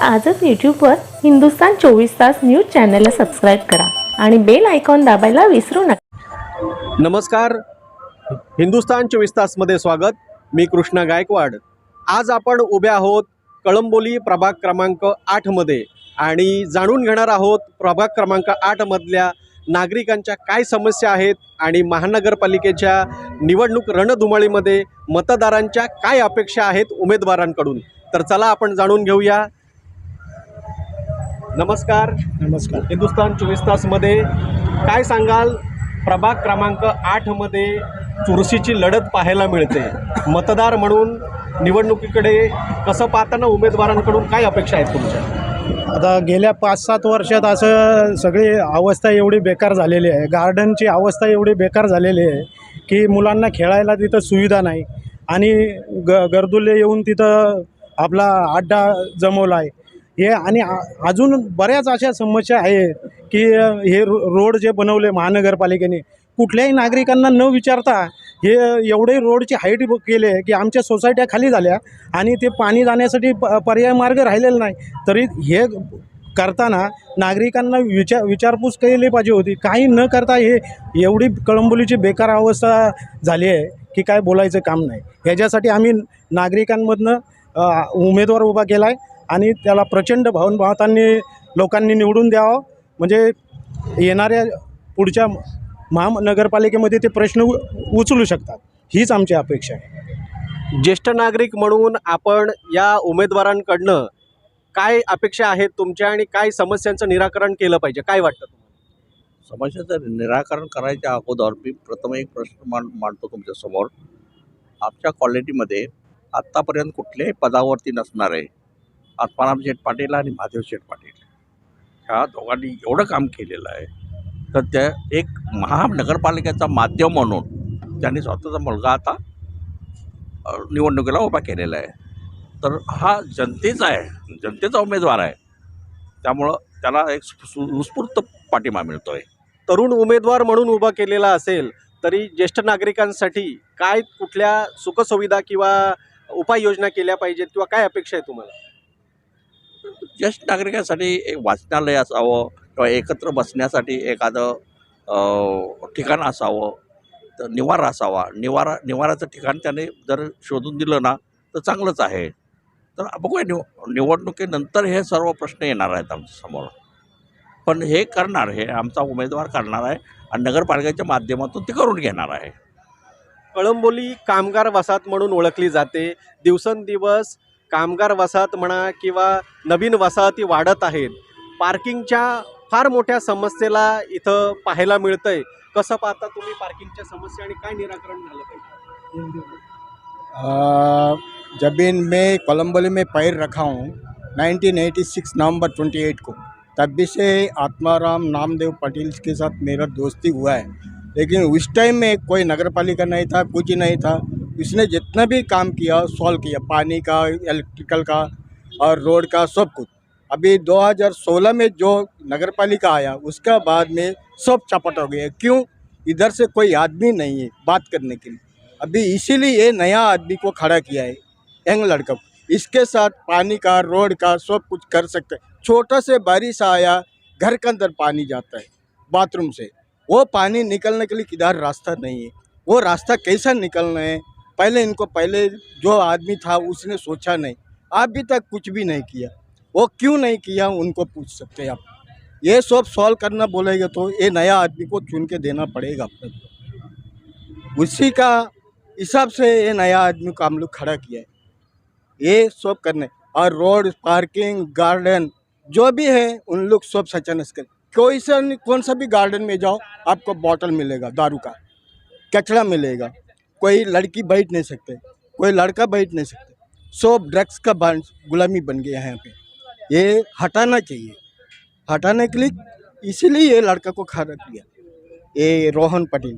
आजच यूट्यूबवर हिंदुस्तान 24 तास न्यूज चॅनलला सबस्क्राईब करा आणि बेल आयकॉन दाबायला विसरू नका। नमस्कार, हिंदुस्तान 24 तासमध्ये स्वागत। मी कृष्णा गायकवाड। आज आपण उभे आहोत कळंबोली प्रभाग क्रमांक 8 मध्ये आणि जाणून घेणार आहोत प्रभाग क्रमांक 8 मधल्या नागरिकांच्या काय समस्या आहेत आणि महानगरपालिकेच्या निवडणूक रणधुमाळीमध्ये मतदारांच्या काय अपेक्षा आहेत उमेदवारांकडून। तर चला आपण जाणून घेऊया। नमस्कार। नमस्कार। हिंदुस्तान 24 तासमध्ये काय सांगाल? प्रभाग क्रमांक 8 मध्ये चुरशीची लढत पाहायला मिळते। मतदार म्हणून निवडणुकीकडे कसं पाहताना उमेदवारांकडून काय अपेक्षा आहेत तुमच्या? आता गेल्या 5-7 वर्षात असं सगळी अवस्था एवढी बेकार झालेली आहे, गार्डनची अवस्था एवढी बेकार झालेली आहे की मुलांना खेळायला तिथं सुविधा नाही आणि गर्दुल्ले येऊन तिथं आपला अड्डा जमवला आहे हे। आणि अजून बऱ्याच अशा समस्या आहेत की हे रोड जे बनवले महानगरपालिकेने कुठल्याही नागरिकांना न विचारता हे एवढे रोडची हाईट केले की आमच्या सोसायट्या खाली झाल्या आणि ते पाणी जाण्यासाठी पर्याय मार्ग राहिलेला नाही। तरी हे करताना नागरिकांना विचारपूस केली पाहिजे होती, काही न करता हे एवढी कळंबोलीची बेकार अवस्था झाली आहे की काय बोलायचं काम नाही। ह्याच्यासाठी आम्ही नागरिकांमधनं उमेदवार उभा केला आहे आणि त्याला प्रचंड भावतांनी लोकांनी निवडून द्यावं, म्हणजे येणाऱ्या पुढच्या महानगरपालिकेमध्ये ते प्रश्न उचलू शकतात, हीच आमची अपेक्षा आहे। ज्येष्ठ नागरिक म्हणून आपण या उमेदवारांकडनं काय अपेक्षा आहेत तुमच्या आणि काय समस्यांचं निराकरण केलं पाहिजे, काय वाटतं तुम्हाला? समस्याचं निराकरण करायच्या अगोदर मी प्रथम एक प्रश्न मांडतो तुमच्यासमोर। आमच्या कॉलनीमध्ये आत्तापर्यंत कुठल्याही पदावरती नसणारे आत्माराम शेठ पाटील आणि महादेव शेठ पाटील ह्या दोघांनी एवढं काम केलेलं आहे तर त्या एक महानगरपालिकेचा माध्यम म्हणून त्यांनी स्वतःचा मुलगा आता निवडणुकीला उभा केलेला आहे। तर हा जनतेचा आहे, जनतेचा उमेदवार आहे, त्यामुळं त्याला एक उत्स्फूर्त पाठिंबा मिळतो आहे। तरुण उमेदवार म्हणून उभा केलेला असेल तरी ज्येष्ठ नागरिकांसाठी काय कुठल्या सुखसुविधा किंवा उपाययोजना केल्या पाहिजेत किंवा काय अपेक्षा आहे तुम्हाला? ज्येष्ठ नागरिकांसाठी एक वाचनालय असावं किंवा एकत्र बसण्यासाठी एखादं ठिकाण असावं, तर निवारा असावा। निवाराचं ठिकाण त्याने जर शोधून दिलं ना तर चांगलंच आहे। तर बघूया निवडणुकीनंतर हे सर्व प्रश्न येणार आहेत आमच्यासमोर, पण हे करणार, हे आमचा उमेदवार करणार आहे आणि नगरपालिकेच्या माध्यमातून ते करून घेणार आहे। कळंबोली कामगार वसाहत म्हणून ओळखली जाते। दिवसेंदिवस कामगार वसाहत म्हणा किंवा नवीन वसाहती वाढत आहेत। पार्किंगच्या फार मोठ्या समस्येला इथं पाहायला मिळतंय। कसं पाहता तुम्ही पार्किंगच्या समस्या आणि काय निराकरण झालं पाहिजे? जब मैं कोलंबोली में पैर रखा हूँ 1986 नवंबर 28 को, तब भी से आत्माराम नामदेव पटेल के साथ मेरा दोस्ती हुआ है। लेकिन उस टाइम में कोई नगरपालिका नहीं था, कुछ नहीं था। इसने जितना भी काम किया सॉल्व किया, पानी का, इलेक्ट्रिकल का और रोड का, सब कुछ। अभी 2016 में जो नगरपालिका आया उसका बाद में सब चपट हो गया। क्यों? इधर से कोई आदमी नहीं है बात करने के लिए। अभी इसीलिए ये नया आदमी को खड़ा किया है, यंग लड़का को। इसके साथ पानी का, रोड का सब कुछ कर सकते हैं। छोटा से बारिश आया, घर के अंदर पानी जाता है बाथरूम से, वो पानी निकलने के लिए किधर रास्ता नहीं है। वो रास्ता कैसा निकलना है, पहले जो आदमी था उसने सोचा नहीं, अभी तक कुछ भी नहीं किया। वो क्यों नहीं किया उनको पूछ सकते हैं आप। ये सब सॉल्व करना बोलेगा तो ये नया आदमी को चुन के देना पड़ेगा अपने को। उसी का हिसाब से ये नया आदमी को हम लोग खड़ा किया है, ये सब करने। और रोड, पार्किंग, गार्डन जो भी है उन लोग सब सचानस कर। कौन सा भी गार्डन में जाओ आपको बॉटल मिलेगा, दारू का कचरा मिलेगा, कोई लड़की बैठ नहीं सकते, कोई लड़का बैठ नहीं सकते। सब ड्रग्स का गुलामी बन गया है यहाँ पे। ये हटाना चाहिए, हटाने के लिए इसीलिए ये लड़का को खड़ा किया, ये रोहन पटेल।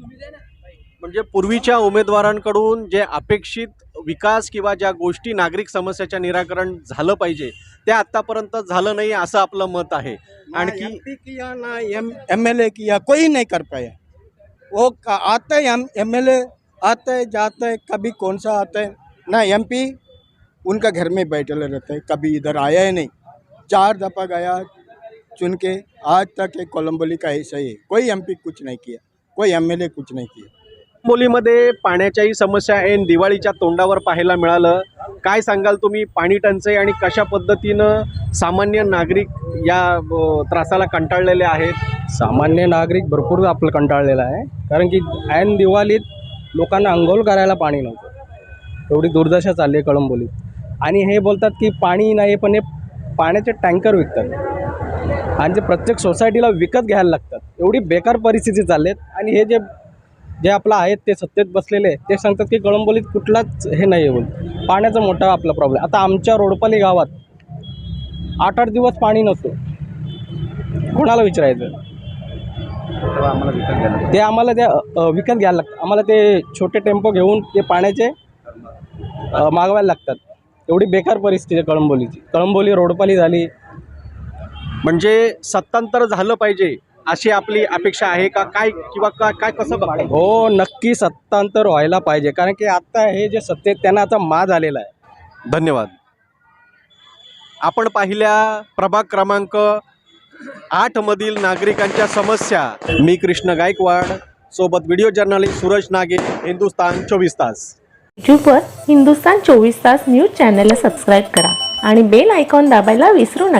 म्हणजे पूर्वीच्या उमेदवारांकडून जे अपेक्षित विकास किंवा ज्या गोष्टी नागरिक समस्याच्या निराकरण झालं पाहिजे ते आतापर्यंत झालं नाही असं आपलं मत आहे। आणखी MP किया ना MLA किया, कोई नहीं कर पाया। वो आता है MLA आता है जाता है, कभी कौन सा आता है ना। MP उनका घर में बैठे रहता है, कभी इधर आया ही नहीं। 4 दफ़ा गया चुन के, आज तक एक कोलंबोली का ऐसा ही है, कोई एमपी कुछ नहीं किया, कोई एमएलए कुछ नहीं किया। कळंबोलीमध्ये पाण्याच्याही समस्या ऐन दिवाळीच्या तोंडावर पाहायला मिळालं. काय सांगाल तुम्ही पाणी टंचाई आणि कशा पद्धतीनं सामान्य नागरिक या त्रासाला कंटाळलेले आहेत? सामान्य नागरिक भरपूर आपलं कंटाळलेला आहे, कारण की ऐन दिवाळीत लोकांना अंघोळ करायला पाणी नव्हतं. एवढी दुर्दशा चालली आहे कळंबोलीत. आणि हे बोलतात की पाणी नाही, पण हे पाण्याचे टँकर विकतात आणि ते प्रत्येक सोसायटीला विकत घ्यायला लागतात. एवढी बेकार परिस्थिती चालली आहे. आणि हे जे आपलं आहेत ते सत्तेत बसलेले ते सांगतात की कळंबोलीत कुठलाच हे नाही आहे बोल, पाण्याचा मोठा आपला प्रॉब्लेम. आता आमच्या रोडपाली गावात 8-8 दिवस पाणी नसतो. कोणाला विचारायचं? ते आम्हाला त्या विकत घ्यायला लागतं. आम्हाला ते छोटे टेम्पो घेऊन ते पाण्याचे मागवायला लागतात. एवढी बेकार परिस्थिती आहे कळंबोलीची. कळंबोली रोडपाली झाली. म्हणजे सत्तांतर झालं पाहिजे अशी आपली अपेक्षा आहे का काय, किंवा काय कसं बघताय? हो, नक्की सत्तांतर व्हायला पाहिजे, कारण की आता हे जे सत्तेत त्यांना आता माज आलेला आहे. धन्यवाद. आपण पाहिल्या प्रभाग क्रमांक 8 मधील नागरिकांच्या समस्या. मी कृष्ण गायकवाड सोबत व्हिडिओ जर्नलिस्ट सूरज नागे, हिंदुस्तान 24 तास. यूट्यूबवर हिंदुस्तान 24 तास न्यूज चॅनलला सबस्क्राईब करा आणि बेल आयकॉन दाबायला विसरू नका.